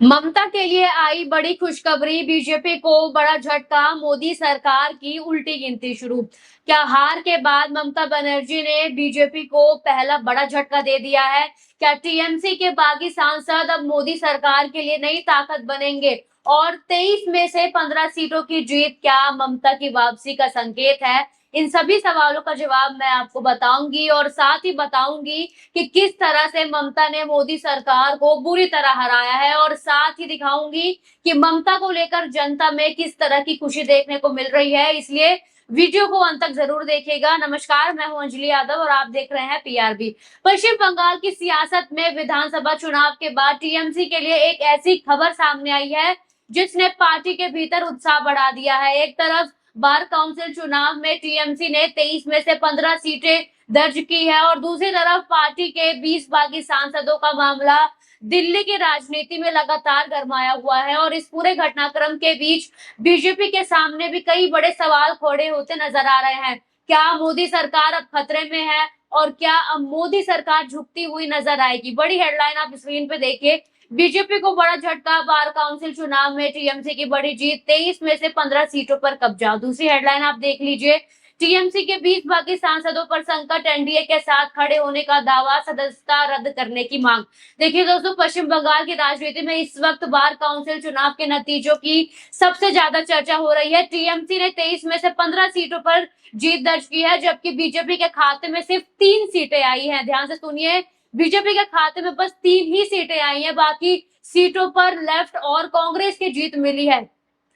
ममता के लिए आई बड़ी खुशखबरी। बीजेपी को बड़ा झटका, मोदी सरकार की उल्टी गिनती शुरू। क्या हार के बाद ममता बनर्जी ने बीजेपी को पहला बड़ा झटका दे दिया है? क्या टीएमसी के बागी सांसद अब मोदी सरकार के लिए नई ताकत बनेंगे? और 23 में से 15 सीटों की जीत क्या ममता की वापसी का संकेत है? इन सभी सवालों का जवाब मैं आपको बताऊंगी और साथ ही बताऊंगी कि किस तरह से ममता ने मोदी सरकार को बुरी तरह हराया है, और साथ ही दिखाऊंगी कि ममता को लेकर जनता में किस तरह की खुशी देखने को मिल रही है। इसलिए वीडियो को अंत तक जरूर देखिएगा। नमस्कार, मैं हूं अंजलि यादव और आप देख रहे हैं पीआरबी। पश्चिम बंगाल की सियासत में विधानसभा चुनाव के बाद टीएमसी के लिए एक ऐसी खबर सामने आई है जिसने पार्टी के भीतर उत्साह बढ़ा दिया है। एक तरफ बार काउंसिल चुनाव में टीएमसी ने 23 में से 15 सीटें दर्ज की है और दूसरी तरफ पार्टी के 20 बागी सांसदों का मामला दिल्ली की राजनीति में लगातार गरमाया हुआ है। और इस पूरे घटनाक्रम के बीच बीजेपी के सामने भी कई बड़े सवाल खड़े होते नजर आ रहे हैं। क्या मोदी सरकार अब खतरे में है और क्या अब मोदी सरकार झुकती हुई नजर आएगी? बड़ी हेडलाइन आप स्क्रीन पे देखिए। बीजेपी को बड़ा झटका, बार काउंसिल चुनाव में टीएमसी की बड़ी जीत, 23 में से 15 सीटों पर कब्जा। दूसरी हेडलाइन आप देख लीजिए, टीएमसी के 20 बागी सांसदों पर संकट, एनडीए के साथ खड़े होने का दावा, सदस्यता रद्द करने की मांग। देखिए दोस्तों, पश्चिम बंगाल की राजनीति में इस वक्त बार काउंसिल चुनाव के नतीजों की सबसे ज्यादा चर्चा हो रही है। टीएमसी ने 23 में से 15 सीटों पर जीत दर्ज की है, जबकि बीजेपी के खाते में सिर्फ 3 सीटें आई हैं। ध्यान से सुनिए, बीजेपी के खाते में बस 3 ही सीटें आई हैं, बाकी सीटों पर लेफ्ट और कांग्रेस की जीत मिली है।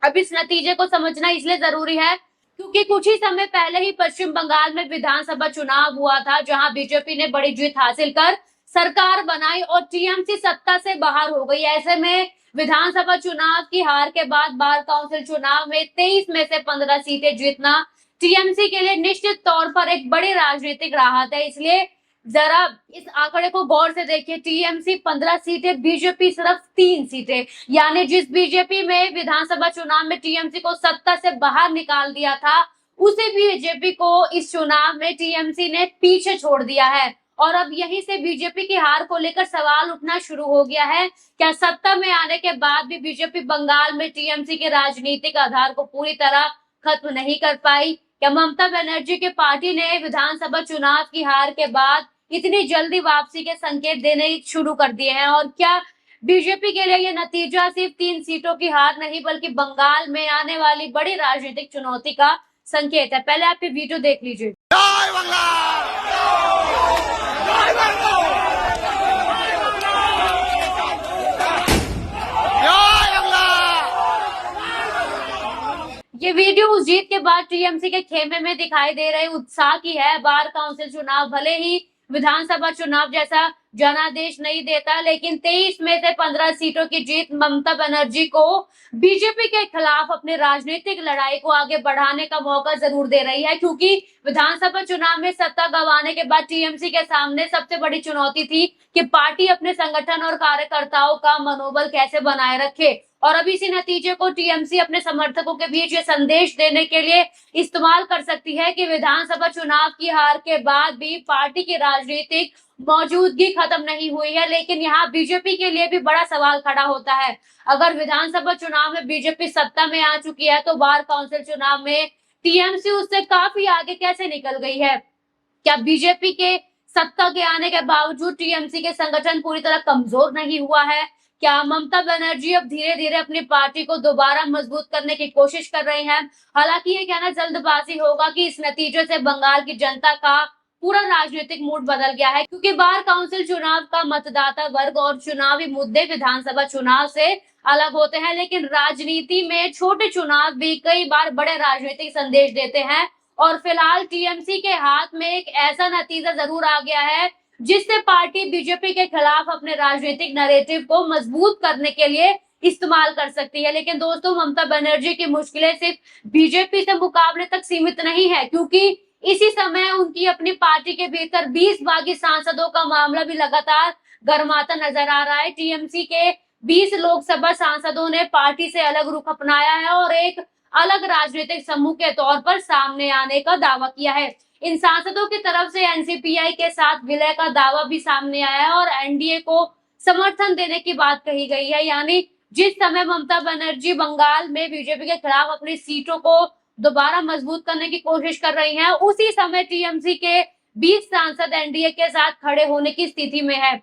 अब इस नतीजे को समझना इसलिए जरूरी है क्योंकि कुछ ही समय पहले ही पश्चिम बंगाल में विधानसभा चुनाव हुआ था, जहां बीजेपी ने बड़ी जीत हासिल कर सरकार बनाई और टीएमसी सत्ता से बाहर हो गई। ऐसे में विधानसभा चुनाव की हार के बाद बार काउंसिल चुनाव में 23 में से 15 सीटें जीतना टीएमसी के लिए निश्चित तौर पर एक बड़ी राजनीतिक राहत है। इसलिए जरा इस आंकड़े को गौर से देखिए, टीएमसी 15 सीटें, बीजेपी सिर्फ 3 सीटें। यानी जिस बीजेपी में विधानसभा चुनाव में टीएमसी को सत्ता से बाहर निकाल दिया था, उसी बीजेपी को इस चुनाव में टीएमसी ने पीछे छोड़ दिया है। और अब यहीं से बीजेपी की हार को लेकर सवाल उठना शुरू हो गया है। क्या सत्ता में आने के बाद भी बीजेपी बंगाल में टीएमसी के राजनीतिक आधार को पूरी तरह खत्म नहीं कर पाई? क्या ममता बनर्जी की पार्टी ने विधानसभा चुनाव की हार के बाद इतनी जल्दी वापसी के संकेत देने शुरू कर दिए हैं? और क्या बीजेपी के लिए ये नतीजा सिर्फ 3 सीटों की हार नहीं बल्कि बंगाल में आने वाली बड़ी राजनीतिक चुनौती का संकेत है? पहले आप ये वीडियो देख लीजिए। जय बांग्ला! जय बांग्ला! जय बांग्ला! ये वीडियो उस जीत के बाद टीएमसी के खेमे में दिखाई दे रहे उत्साह की है। बार काउंसिल चुनाव भले ही विधानसभा चुनाव जैसा जनादेश नहीं देता, लेकिन 23 में से 15 सीटों की जीत ममता बनर्जी को बीजेपी के खिलाफ अपनी राजनीतिक लड़ाई को आगे बढ़ाने का मौका जरूर दे रही है। क्योंकि विधानसभा चुनाव में सत्ता गंवाने के बाद टीएमसी के सामने सबसे बड़ी चुनौती थी कि पार्टी अपने संगठन और कार्यकर्ताओं का मनोबल कैसे बनाए रखे। और अब इसी नतीजे को टीएमसी अपने समर्थकों के बीच ये संदेश देने के लिए इस्तेमाल कर सकती है कि विधानसभा चुनाव की हार के बाद भी पार्टी की राजनीतिक मौजूदगी खत्म नहीं हुई है। लेकिन यहाँ बीजेपी के लिए भी बड़ा सवाल खड़ा होता है। अगर विधानसभा चुनाव में बीजेपी सत्ता में आ चुकी है तो बार काउंसिल चुनाव में टीएमसी उससे काफी आगे कैसे निकल गई है? क्या बीजेपी के सत्ता के आने के बावजूद टीएमसी के संगठन पूरी तरह कमजोर नहीं हुआ है? क्या ममता बनर्जी अब धीरे धीरे अपनी पार्टी को दोबारा मजबूत करने की कोशिश कर रही हैं? हालांकि ये कहना जल्दबाजी होगा कि इस नतीजे से बंगाल की जनता का पूरा राजनीतिक मूड बदल गया है, क्योंकि बार काउंसिल चुनाव का मतदाता वर्ग और चुनावी मुद्दे विधानसभा चुनाव से अलग होते हैं। लेकिन राजनीति में छोटे चुनाव भी कई बार बड़े राजनीतिक संदेश देते हैं। और फिलहाल टीएमसी के हाथ में एक ऐसा नतीजा जरूर आ गया है जिससे पार्टी बीजेपी के खिलाफ अपने राजनीतिक नैरेटिव को मजबूत करने के लिए इस्तेमाल कर सकती है। लेकिन दोस्तों, ममता बनर्जी की मुश्किलें सिर्फ बीजेपी से मुकाबले तक सीमित नहीं है, क्योंकि इसी समय उनकी अपनी पार्टी के भीतर 20 बागी सांसदों का मामला भी लगातार गरमाता नजर आ रहा है। टीएमसी के 20 लोकसभा सांसदों ने पार्टी से अलग रुख अपनाया है और एक अलग राजनीतिक समूह के तौर पर सामने आने का दावा किया है। इन सांसदों की तरफ से एनसीपीआई के साथ विलय का दावा भी सामने आया है और एनडीए को समर्थन देने की बात कही गई है। यानी जिस समय ममता बनर्जी बंगाल में बीजेपी के खिलाफ अपनी सीटों को दोबारा मजबूत करने की कोशिश कर रही हैं, उसी समय टीएमसी के 20 सांसद एनडीए के साथ खड़े होने की स्थिति में है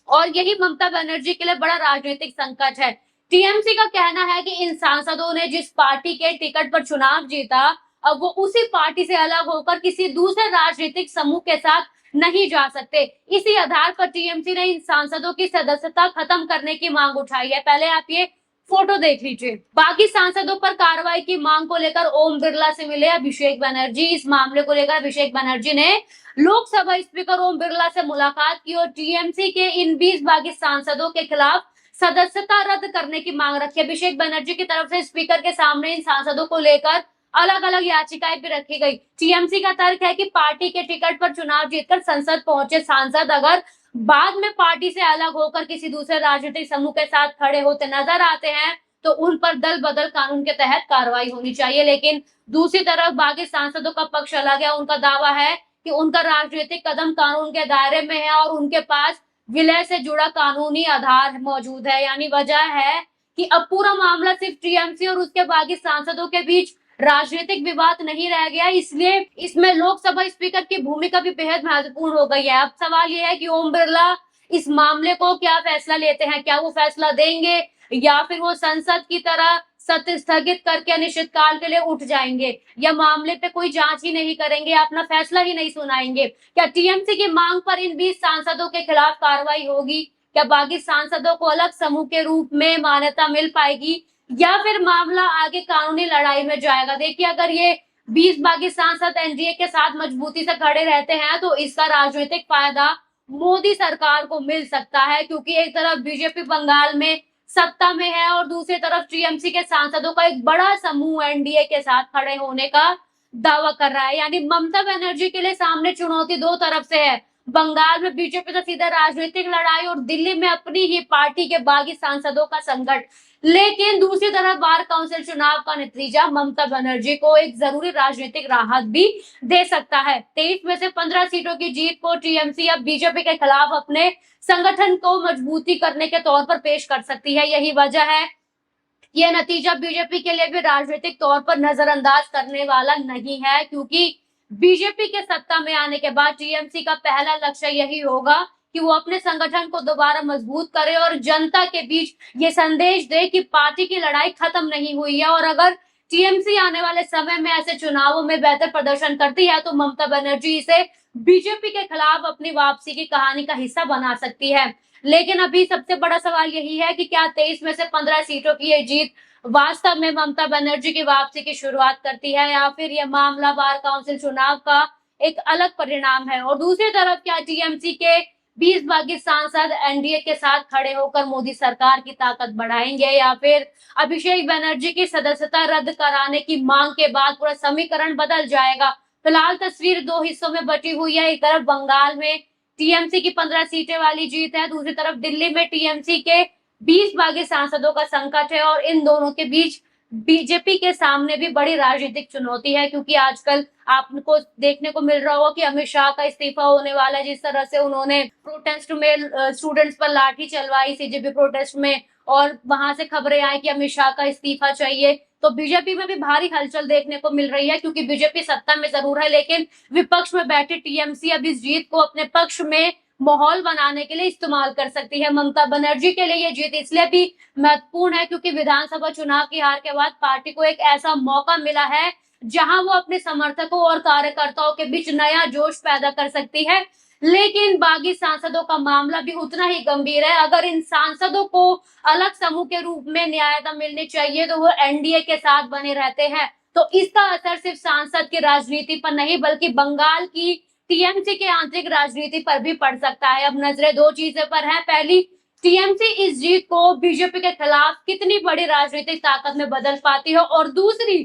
और यही ममता बनर्जी के लिए बड़ा राजनीतिक संकट है। टीएमसी का कहना है कि इन सांसदों ने जिस पार्टी के टिकट पर चुनाव जीता, अब वो उसी पार्टी से अलग होकर किसी दूसरे राजनीतिक समूह के साथ नहीं जा सकते। इसी आधार पर टीएमसी ने इन सांसदों की सदस्यता खत्म करने की मांग उठाई है। पहले आप ये फोटो देख लीजिए। बाकी सांसदों पर कार्रवाई की मांग को लेकर ओम बिरला से मिले अभिषेक बनर्जी। इस मामले को लेकर अभिषेक बनर्जी ने लोकसभा स्पीकर ओम बिरला से मुलाकात की और टीएमसी के इन 20 बागी सांसदों के खिलाफ सदस्यता रद्द करने की मांग रखी। अभिषेक बनर्जी की तरफ से स्पीकर के सामने इन सांसदों को लेकर अलग अलग याचिकाएं भी रखी गई। टीएमसी का तर्क है कि पार्टी के टिकट पर चुनाव जीतकर संसद पहुंचे सांसद अगर बाद में पार्टी से अलग होकर किसी दूसरे राजनीतिक समूह के साथ खड़े होते नजर आते हैं तो उन पर दल बदल कानून के तहत कार्रवाई होनी चाहिए। लेकिन दूसरी तरफ बागी सांसदों का पक्ष अलग है। उनका दावा है कि उनका राजनीतिक कदम कानून के दायरे में है और उनके पास विलय से जुड़ा कानूनी आधार मौजूद है। यानी वजह है कि अब पूरा मामला सिर्फ टीएमसी और उसके बागी सांसदों के बीच राजनीतिक विवाद नहीं रह गया, इसलिए इसमें लोकसभा स्पीकर की भूमिका भी बेहद महत्वपूर्ण हो गई है। अब सवाल यह है कि ओम बिरला इस मामले को क्या फैसला लेते हैं, क्या वो फैसला देंगे या फिर वो संसद की तरह सत्र स्थगित करके अनिश्चित काल के लिए उठ जाएंगे या मामले पे कोई जांच ही नहीं करेंगे, अपना फैसला ही नहीं सुनाएंगे। क्या टीएमसी की मांग पर इन 20 सांसदों के खिलाफ कार्रवाई होगी? क्या बागी सांसदों को अलग समूह के रूप में मान्यता मिल पाएगी या फिर मामला आगे कानूनी लड़ाई में जाएगा? देखिए, अगर ये 20 बागी सांसद एनडीए के साथ मजबूती से खड़े रहते हैं तो इसका राजनीतिक फायदा मोदी सरकार को मिल सकता है, क्योंकि एक तरफ बीजेपी बंगाल में सत्ता में है और दूसरी तरफ टीएमसी के सांसदों का एक बड़ा समूह एनडीए के साथ खड़े होने का दावा कर रहा है। यानी ममता बनर्जी के लिए सामने चुनौती दो तरफ से है। बंगाल में बीजेपी से सीधा राजनीतिक लड़ाई और दिल्ली में अपनी ही पार्टी के बागी सांसदों का संकट। लेकिन दूसरी तरफ बार काउंसिल चुनाव का नतीजा ममता बनर्जी को एक जरूरी राजनीतिक राहत भी दे सकता है। 23 में से 15 सीटों की जीत को टीएमसी अब बीजेपी के खिलाफ अपने संगठन को मजबूती करने के तौर पर पेश कर सकती है। यही वजह है यह नतीजा बीजेपी के लिए भी राजनीतिक तौर पर नजरअंदाज करने वाला नहीं है, क्योंकि बीजेपी के सत्ता में आने के बाद टीएमसी का पहला लक्ष्य यही होगा कि वो अपने संगठन को दोबारा मजबूत करे और जनता के बीच ये संदेश दे कि पार्टी की लड़ाई खत्म नहीं हुई है और अगर टीएमसी आने वाले समय में ऐसे चुनावों में बेहतर प्रदर्शन करती है तो ममता बनर्जी इसे बीजेपी के खिलाफ अपनी वापसी की कहानी का हिस्सा बना सकती है। लेकिन अभी सबसे बड़ा सवाल यही है कि क्या 23 में से 15 सीटों की ये जीत वास्तव में ममता बनर्जी की वापसी की शुरुआत करती है या फिर यह मामला बार काउंसिल चुनाव का एक अलग परिणाम है। और दूसरी तरफ क्या टीएमसी के 20 बागी सांसद एनडीए के साथ खड़े होकर मोदी सरकार की ताकत बढ़ाएंगे या फिर अभिषेक बनर्जी की सदस्यता रद्द कराने की मांग के बाद पूरा समीकरण बदल जाएगा? फिलहाल तस्वीर दो हिस्सों में बटी हुई है। एक तरफ बंगाल में टीएमसी की 15 सीटें वाली जीत है, दूसरी तरफ दिल्ली में टीएमसी के 20 बागी सांसदों का संकट है और इन दोनों के बीच बीजेपी के सामने भी बड़ी राजनीतिक चुनौती है, क्योंकि आजकल आपको देखने को मिल रहा होगा कि अमित शाह का इस्तीफा होने वाला है। जिस तरह से उन्होंने प्रोटेस्ट में स्टूडेंट्स पर लाठी चलवाई सीजेपी प्रोटेस्ट में और वहां से खबरें आई कि अमित शाह का इस्तीफा चाहिए, तो बीजेपी में भी भारी हलचल देखने को मिल रही है, क्योंकि बीजेपी सत्ता में जरूर है लेकिन विपक्ष में बैठे टीएमसी अब इस जीत को अपने पक्ष में माहौल बनाने के लिए इस्तेमाल कर सकती है। ममता बनर्जी के लिए ये जीत इसलिए भी महत्वपूर्ण है क्योंकि विधानसभा चुनाव की हार के बाद पार्टी को एक ऐसा मौका मिला है जहां वो अपने समर्थकों और कार्यकर्ताओं के बीच नया जोश पैदा कर सकती है। लेकिन बागी सांसदों का मामला भी उतना ही गंभीर है। अगर इन सांसदों को अलग समूह के रूप में न्यायता मिलनी चाहिए तो वो एनडीए के साथ बने रहते हैं, तो इसका असर सिर्फ सांसद की राजनीति पर नहीं बल्कि बंगाल की टीएमसी के आंतरिक राजनीति पर भी पड़ सकता है। अब नजरें दो चीजें पर हैं। पहली, टीएमसी इस जीत को बीजेपी के खिलाफ कितनी बड़ी राजनीतिक ताकत में बदल पाती है और दूसरी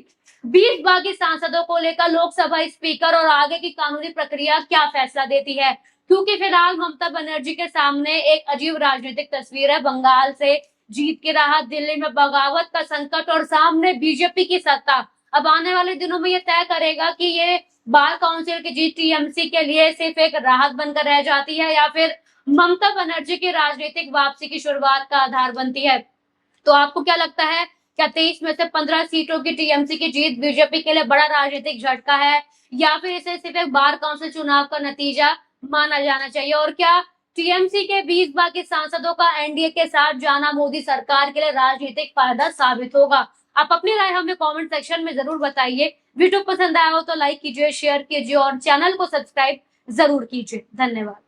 20 बागी सांसदों को लेकर लोकसभा स्पीकर और आगे की कानूनी प्रक्रिया क्या फैसला देती है, क्योंकि फिलहाल ममता बनर्जी के सामने एक अजीब राजनीतिक तस्वीर है। बंगाल से जीत की राहत, दिल्ली में बगावत का संकट और सामने बीजेपी की सत्ता। अब आने वाले दिनों में ये तय करेगा कि ये बार काउंसिल की जीत टीएमसी के लिए सिर्फ एक राहत बनकर रह जाती है या फिर ममता बनर्जी की राजनीतिक वापसी की शुरुआत का आधार बनती है। तो आपको क्या लगता है, क्या 23 में से 15 सीटों की टीएमसी की जीत बीजेपी के लिए बड़ा राजनीतिक झटका है, या फिर इसे सिर्फ एक बार काउंसिल चुनाव का नतीजा माना जाना चाहिए? और क्या टीएमसी के 20 बाकी सांसदों का एनडीए के साथ जाना मोदी सरकार के लिए राजनीतिक फायदा साबित होगा? आप अपनी राय हमें कमेंट सेक्शन में जरूर बताइए। वीडियो पसंद आया हो तो लाइक कीजिए, शेयर कीजिए और चैनल को सब्सक्राइब जरूर कीजिए। धन्यवाद।